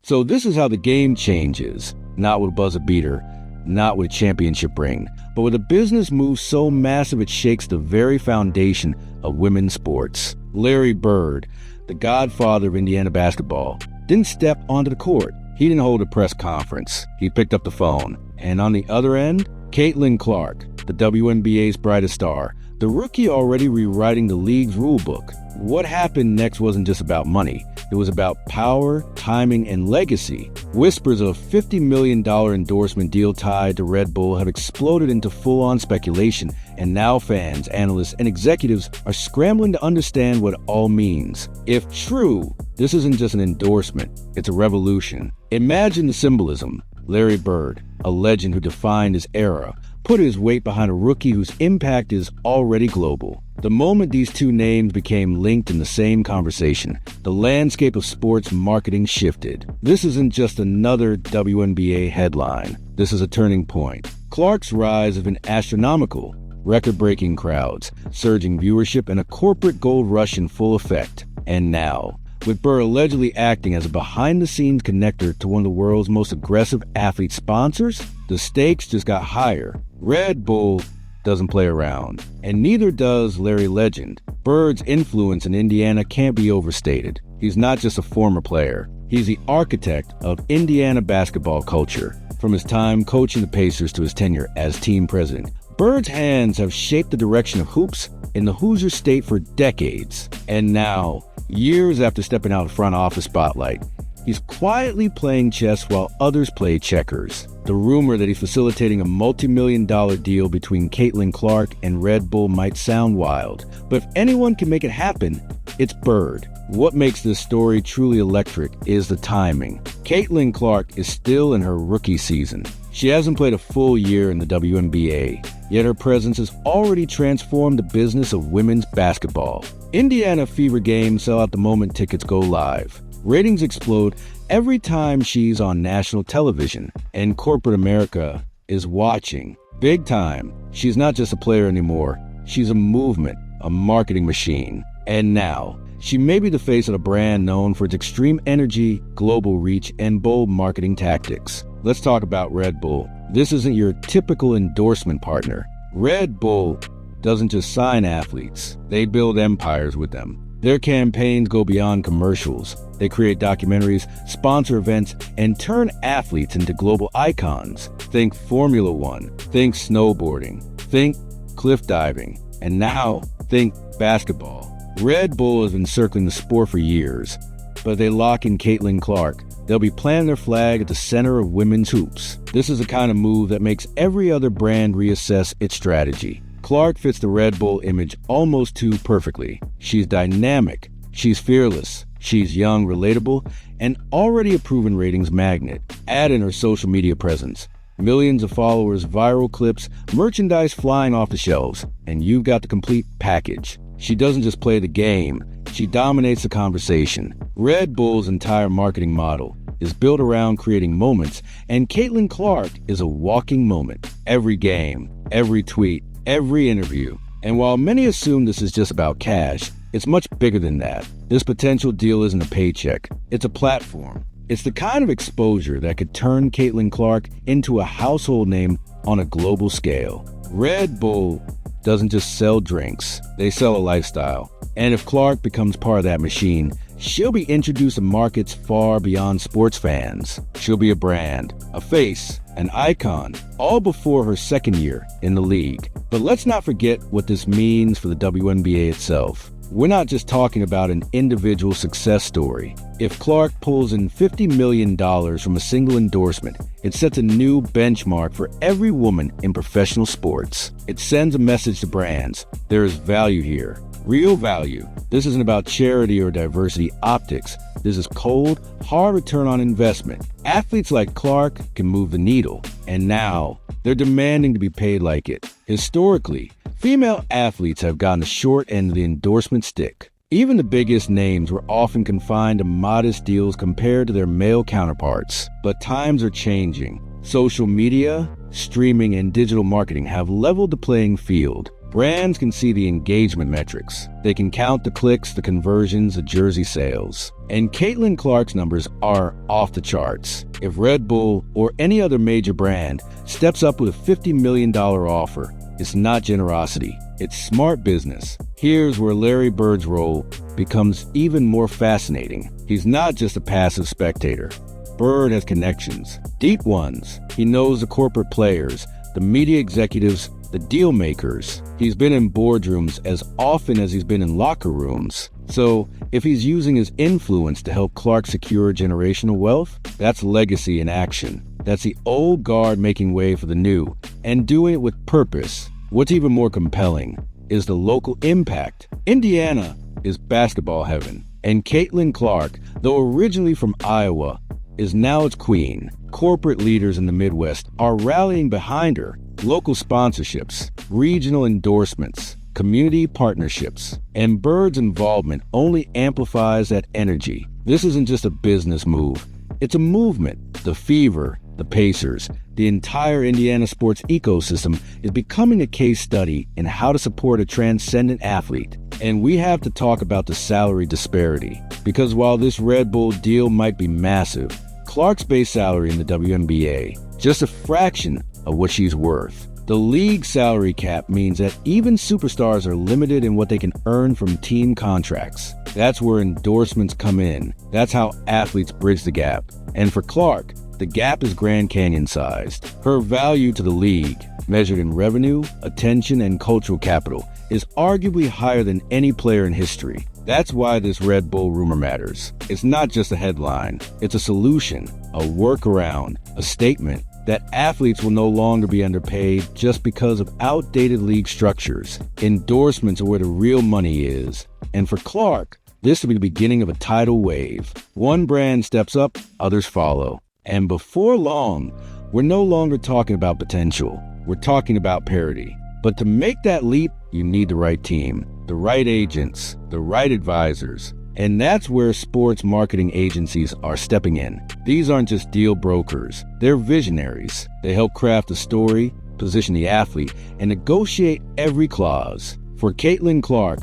So this is how the game changes, not with a buzzer beater, not with a championship ring, but with a business move so massive it shakes the very foundation of women's sports. Larry Bird, the godfather of Indiana basketball, didn't step onto the court. He didn't hold a press conference. He picked up the phone. And on the other end, Caitlin Clark, the WNBA's brightest star, the rookie already rewriting the league's rulebook. What happened next wasn't just about money. It was about power, timing, and legacy. Whispers of a $50 million endorsement deal tied to Red Bull have exploded into full-on speculation, and now fans, analysts, and executives are scrambling to understand what it all means. If true, this isn't just an endorsement, it's a revolution. Imagine the symbolism. Larry Bird, a legend who defined his era, put his weight behind a rookie whose impact is already global. The moment these two names became linked in the same conversation, the landscape of sports marketing shifted. This isn't just another WNBA headline. This is a turning point. Clark's rise has been astronomical. Record-breaking crowds, surging viewership, and a corporate gold rush in full effect. And now, with Bird allegedly acting as a behind-the-scenes connector to one of the world's most aggressive athlete sponsors, the stakes just got higher. Red Bull doesn't play around, and neither does Larry Legend. Bird's influence in Indiana can't be overstated. He's not just a former player. He's the architect of Indiana basketball culture. From his time coaching the Pacers to his tenure as team president, Bird's hands have shaped the direction of hoops in the Hoosier state for decades. And now, years after stepping out of the front office spotlight, he's quietly playing chess while others play checkers. The rumor that he's facilitating a multi-million-dollar deal between Caitlin Clark and Red Bull might sound wild, but if anyone can make it happen, it's Bird. What makes this story truly electric is the timing. Caitlin Clark is still in her rookie season. She hasn't played a full year in the WNBA, yet her presence has already transformed the business of women's basketball. Indiana Fever games sell out the moment tickets go live. Ratings explode every time she's on national television, and corporate America is watching. Big time. She's not just a player anymore. She's a movement, a marketing machine. And now, she may be the face of a brand known for its extreme energy, global reach, and bold marketing tactics. Let's talk about Red Bull. This isn't your typical endorsement partner. Red Bull doesn't just sign athletes. They build empires with them. Their campaigns go beyond commercials. They create documentaries, sponsor events, and turn athletes into global icons. Think Formula One, think snowboarding, think cliff diving, and now think basketball. Red Bull has been circling the sport for years, but they lock in Caitlin Clark. They'll be planting their flag at the center of women's hoops. This is the kind of move that makes every other brand reassess its strategy. Clark fits the Red Bull image almost too perfectly. She's dynamic, she's fearless, she's young, relatable, and already a proven ratings magnet. Add in her social media presence. Millions of followers, viral clips, merchandise flying off the shelves, and you've got the complete package. She doesn't just play the game, she dominates the conversation. Red Bull's entire marketing model is built around creating moments, and Caitlin Clark is a walking moment. Every game, every tweet, every interview. And while many assume this is just about cash, it's much bigger than that. This potential deal isn't a paycheck, it's a platform. It's the kind of exposure that could turn Caitlin Clark into a household name on a global scale. Red Bull doesn't just sell drinks, they sell a lifestyle. And if Clark becomes part of that machine, she'll be introduced to markets far beyond sports fans. She'll be a brand, a face, an icon, all before her second year in the league. But let's not forget what this means for the WNBA itself. We're not just talking about an individual success story. If Clark pulls in $50 million from a single endorsement, it sets a new benchmark for every woman in professional sports. It sends a message to brands. There is value here. Real value. This isn't about charity or diversity optics. This is cold, hard return on investment. Athletes like Clark can move the needle, and now they're demanding to be paid like it. Historically, female athletes have gotten the short end of the endorsement stick. Even the biggest names were often confined to modest deals compared to their male counterparts. But times are changing. Social media, streaming, and digital marketing have leveled the playing field. Brands can see the engagement metrics. They can count the clicks, the conversions, the jersey sales. And Caitlin Clark's numbers are off the charts. If Red Bull or any other major brand steps up with a $50 million offer, it's not generosity, it's smart business. Here's where Larry Bird's role becomes even more fascinating. He's not just a passive spectator. Bird has connections, deep ones. He knows the corporate players, the media executives, the deal makers. He's been in boardrooms as often as he's been in locker rooms. So if he's using his influence to help Clark secure generational wealth, that's legacy in action. That's the old guard making way for the new and doing it with purpose. What's even more compelling is the local impact. Indiana is basketball heaven, and Caitlin Clark, though originally from Iowa, is now its queen. Corporate leaders in the Midwest are rallying behind her. Local sponsorships, regional endorsements, community partnerships, and Bird's involvement only amplifies that energy. This isn't just a business move, it's a movement. The Fever, the Pacers, the entire Indiana sports ecosystem is becoming a case study in how to support a transcendent athlete. And we have to talk about the salary disparity, because while this Red Bull deal might be massive, Clark's base salary in the WNBA, just a fraction of what she's worth. The league salary cap means that even superstars are limited in what they can earn from team contracts. That's where endorsements come in. That's how athletes bridge the gap. And for Clark, the gap is Grand Canyon sized. Her value to the league, measured in revenue, attention, and cultural capital, is arguably higher than any player in history. That's why this Red Bull rumor matters. It's not just a headline. It's a solution, a workaround, a statement that athletes will no longer be underpaid just because of outdated league structures. Endorsements are where the real money is. And for Clark, this will be the beginning of a tidal wave. One brand steps up, others follow. And before long, we're no longer talking about potential. We're talking about parity. But to make that leap, you need the right team, the right agents, the right advisors. And that's where sports marketing agencies are stepping in. These aren't just deal brokers, they're visionaries. They help craft the story, position the athlete, and negotiate every clause. For Caitlin Clark,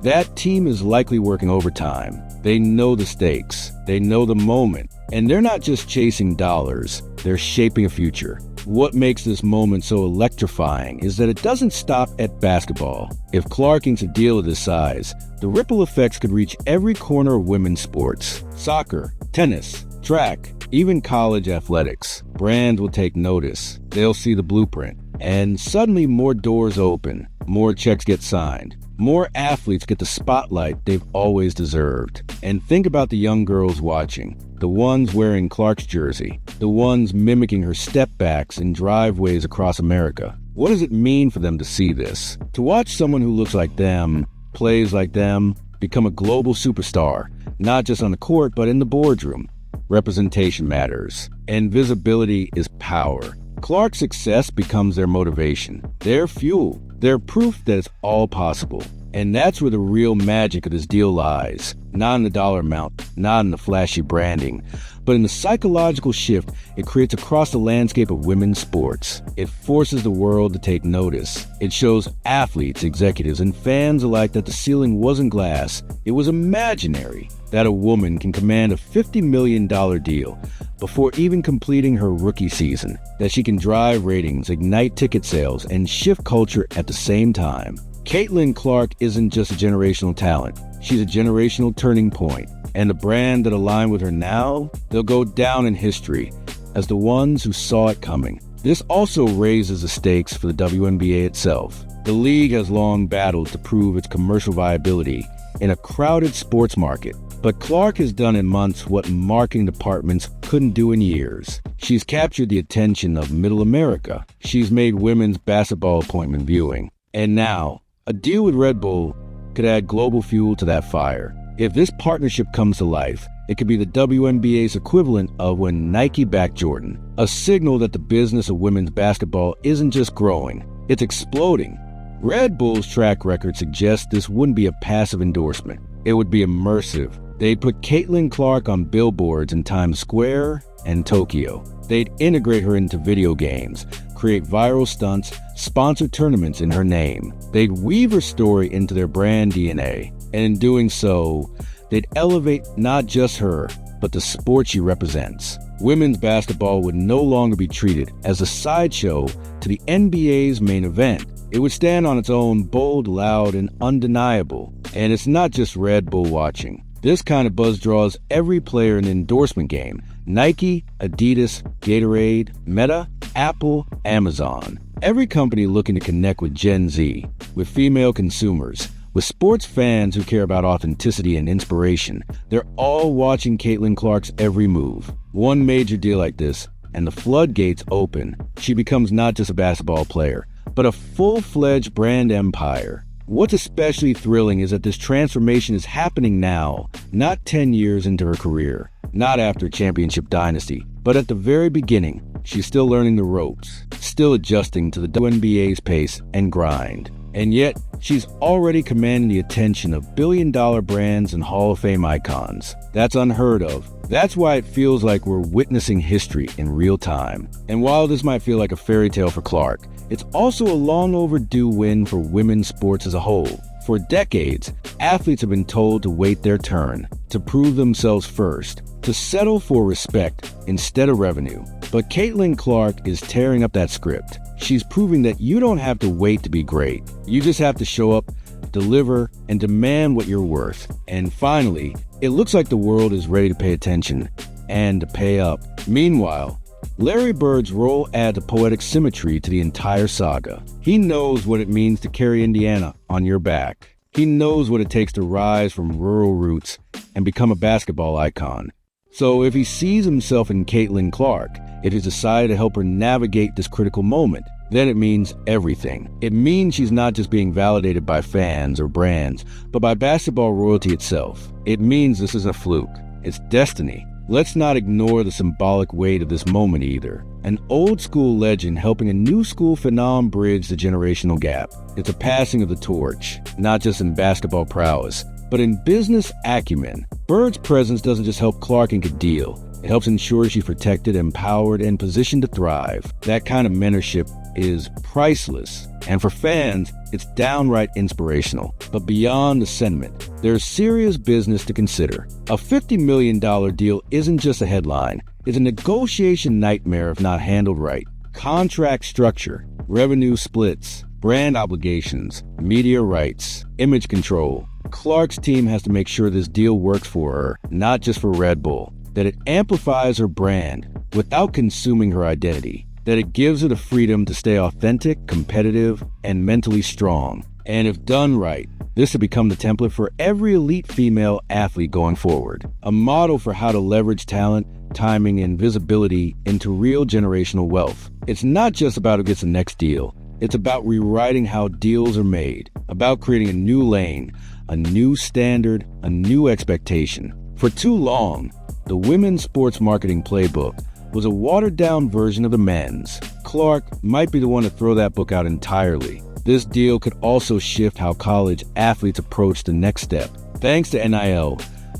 that team is likely working overtime. They know the stakes, they know the moment, and they're not just chasing dollars, they're shaping a future. What makes this moment so electrifying is that it doesn't stop at basketball. If Clark inks a deal of this size, the ripple effects could reach every corner of women's sports. Soccer, tennis, track, even college athletics. Brands will take notice. They'll see the blueprint. And suddenly more doors open, more checks get signed. More athletes get the spotlight they've always deserved. And think about the young girls watching, the ones wearing Clark's jersey, the ones mimicking her step backs in driveways across America. What does it mean for them to see this? To watch someone who looks like them, plays like them, become a global superstar, not just on the court, but in the boardroom. Representation matters, and visibility is power. Clark's success becomes their motivation, their fuel, their proof that it's all possible. And that's where the real magic of this deal lies. Not in the dollar amount, not in the flashy branding, but in the psychological shift it creates across the landscape of women's sports. It forces the world to take notice. It shows athletes, executives, and fans alike that the ceiling wasn't glass, it was imaginary. That a woman can command a $50 million deal before even completing her rookie season. That she can drive ratings, ignite ticket sales, and shift culture at the same time. Caitlin Clark isn't just a generational talent. She's a generational turning point. And the brand that align with her now, they'll go down in history as the ones who saw it coming. This also raises the stakes for the WNBA itself. The league has long battled to prove its commercial viability in a crowded sports market. But Clark has done in months what marketing departments couldn't do in years. She's captured the attention of Middle America. She's made women's basketball appointment viewing. And now, a deal with Red Bull could add global fuel to that fire. If this partnership comes to life, it could be the WNBA's equivalent of when Nike backed Jordan. A signal that the business of women's basketball isn't just growing, it's exploding. Red Bull's track record suggests this wouldn't be a passive endorsement. It would be immersive. They'd put Caitlin Clark on billboards in Times Square and Tokyo. They'd integrate her into video games, create viral stunts, sponsor tournaments in her name. They'd weave her story into their brand DNA, and in doing so, they'd elevate not just her, but the sport she represents. Women's basketball would no longer be treated as a sideshow to the NBA's main event. It would stand on its own, bold, loud, and undeniable. And it's not just Red Bull watching. This kind of buzz draws every player in the endorsement game. Nike, Adidas, Gatorade, Meta, Apple, Amazon. Every company looking to connect with Gen Z, with female consumers, with sports fans who care about authenticity and inspiration. They're all watching Caitlin Clark's every move. One major deal like this, and the floodgates open. She becomes not just a basketball player, but a full-fledged brand empire. What's especially thrilling is that this transformation is happening now, not 10 years into her career, not after a championship dynasty, but at the very beginning. She's still learning the ropes, still adjusting to the WNBA's pace and grind. And yet, she's already commanding the attention of billion-dollar brands and Hall of Fame icons. That's unheard of. That's why it feels like we're witnessing history in real time. And while this might feel like a fairy tale for Clark, it's also a long overdue win for women's sports as a whole. For decades, athletes have been told to wait their turn, to prove themselves first, to settle for respect instead of revenue. But Caitlin Clark is tearing up that script. She's proving that you don't have to wait to be great. You just have to show up, deliver, and demand what you're worth. And finally, it looks like the world is ready to pay attention and to pay up. Meanwhile, Larry Bird's role adds a poetic symmetry to the entire saga. He knows what it means to carry Indiana on your back. He knows what it takes to rise from rural roots and become a basketball icon. So if he sees himself in Caitlin Clark, if he's decided to help her navigate this critical moment, then it means everything. It means she's not just being validated by fans or brands, but by basketball royalty itself. It means this isn't a fluke. It's destiny. Let's not ignore the symbolic weight of this moment either. An old school legend helping a new school phenom bridge the generational gap. It's a passing of the torch, not just in basketball prowess, but in business acumen. Bird's presence doesn't just help Clark ink a deal. It helps ensure she's protected, empowered, and positioned to thrive. That kind of mentorship is priceless. And for fans, it's downright inspirational. But beyond the sentiment, there's serious business to consider. A $50 million deal isn't just a headline. It's a negotiation nightmare if not handled right. Contract structure, revenue splits, brand obligations, media rights, image control. Clark's team has to make sure this deal works for her, not just for Red Bull. That it amplifies her brand without consuming her identity. That it gives her the freedom to stay authentic, competitive, and mentally strong. And if done right, this will become the template for every elite female athlete going forward. A model for how to leverage talent, timing, and visibility into real generational wealth. It's not just about who gets the next deal. It's about rewriting how deals are made. About creating a new lane, a new standard, a new expectation. For too long, the women's sports marketing playbook was a watered-down version of the men's. Clark might be the one to throw that book out entirely. This deal could also shift how college athletes approach the next step. Thanks to NIL,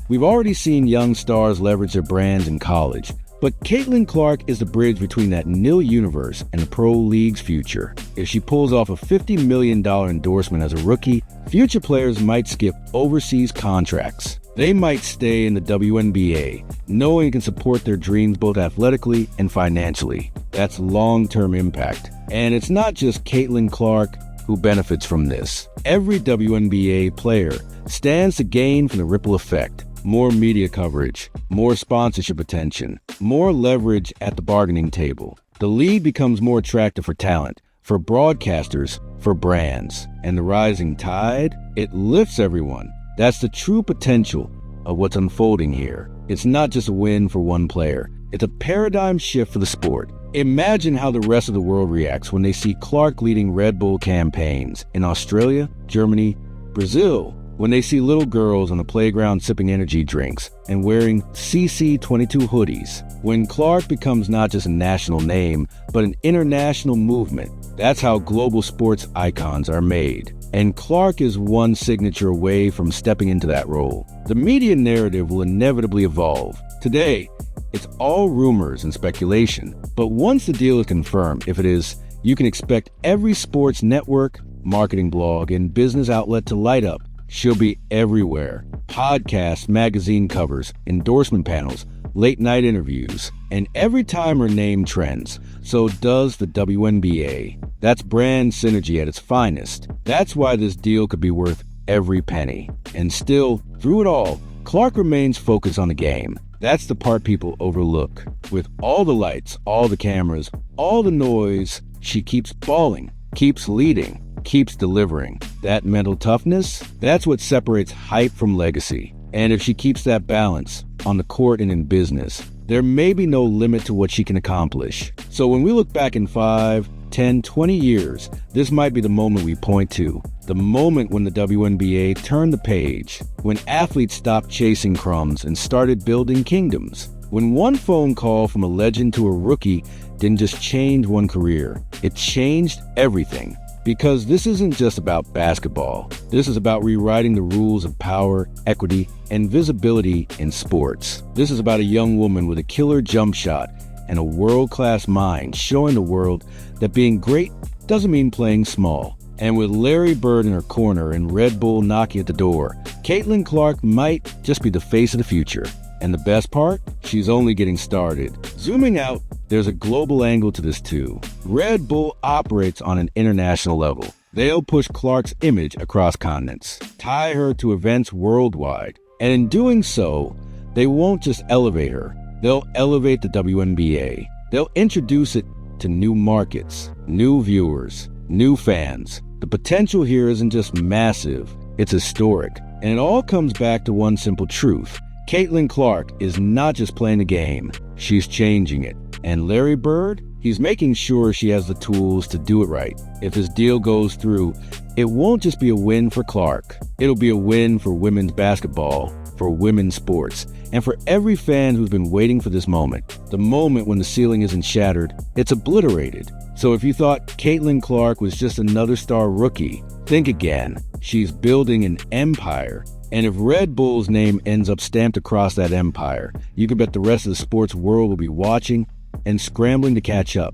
we've already seen young stars leverage their brands in college. But Caitlin Clark is the bridge between that nil universe and the pro league's future. If she pulls off a $50 million endorsement as a rookie, future players might skip overseas contracts. They might stay in the WNBA, knowing it can support their dreams both athletically and financially. That's long-term impact. And it's not just Caitlin Clark who benefits from this. Every WNBA player stands to gain from the ripple effect. More media coverage, more sponsorship attention, more leverage at the bargaining table. The league becomes more attractive for talent, for broadcasters, for brands. And the rising tide, it lifts everyone. That's the true potential of what's unfolding here. It's not just a win for one player. It's a paradigm shift for the sport. Imagine how the rest of the world reacts when they see Clark leading Red Bull campaigns in Australia, Germany, Brazil. When they see little girls on the playground sipping energy drinks and wearing CC22 hoodies. When Clark becomes not just a national name, but an international movement. That's how global sports icons are made. And Clark is one signature away from stepping into that role. The media narrative will inevitably evolve. Today, it's all rumors and speculation. But once the deal is confirmed, if it is, you can expect every sports network, marketing blog, and business outlet to light up. She'll be everywhere. Podcasts, magazine covers, endorsement panels, late-night interviews, and every time her name trends, so does the WNBA. That's brand synergy at its finest. That's why this deal could be worth every penny. And still, through it all, Clark remains focused on the game. That's the part people overlook. With all the lights, all the cameras, all the noise, she keeps balling, keeps leading, keeps delivering. That mental toughness, that's what separates hype from legacy. And if she keeps that balance on the court and in business, there may be no limit to what she can accomplish. So when we look back in 5, 10, 20 years, this might be the moment we point to. The moment when the WNBA turned the page, when athletes stopped chasing crumbs and started building kingdoms. When one phone call from a legend to a rookie didn't just change one career, it changed everything. Because this isn't just about basketball. This is about rewriting the rules of power, equity, and visibility in sports. This is about a young woman with a killer jump shot and a world-class mind showing the world that being great doesn't mean playing small. And with Larry Bird in her corner and Red Bull knocking at the door, Caitlin Clark might just be the face of the future. And the best part? She's only getting started. Zooming out, there's a global angle to this too. Red Bull operates on an international level. They'll push Clark's image across continents, tie her to events worldwide. And in doing so, they won't just elevate her. They'll elevate the WNBA. They'll introduce it to new markets, new viewers, new fans. The potential here isn't just massive, it's historic. And it all comes back to one simple truth. Caitlin Clark is not just playing the game, she's changing it. And Larry Bird, he's making sure she has the tools to do it right. If this deal goes through, it won't just be a win for Clark. It'll be a win for women's basketball, for women's sports, and for every fan who's been waiting for this moment. The moment when the ceiling isn't shattered, it's obliterated. So if you thought Caitlin Clark was just another star rookie, think again. She's building an empire. And if Red Bull's name ends up stamped across that empire, you can bet the rest of the sports world will be watching and scrambling to catch up.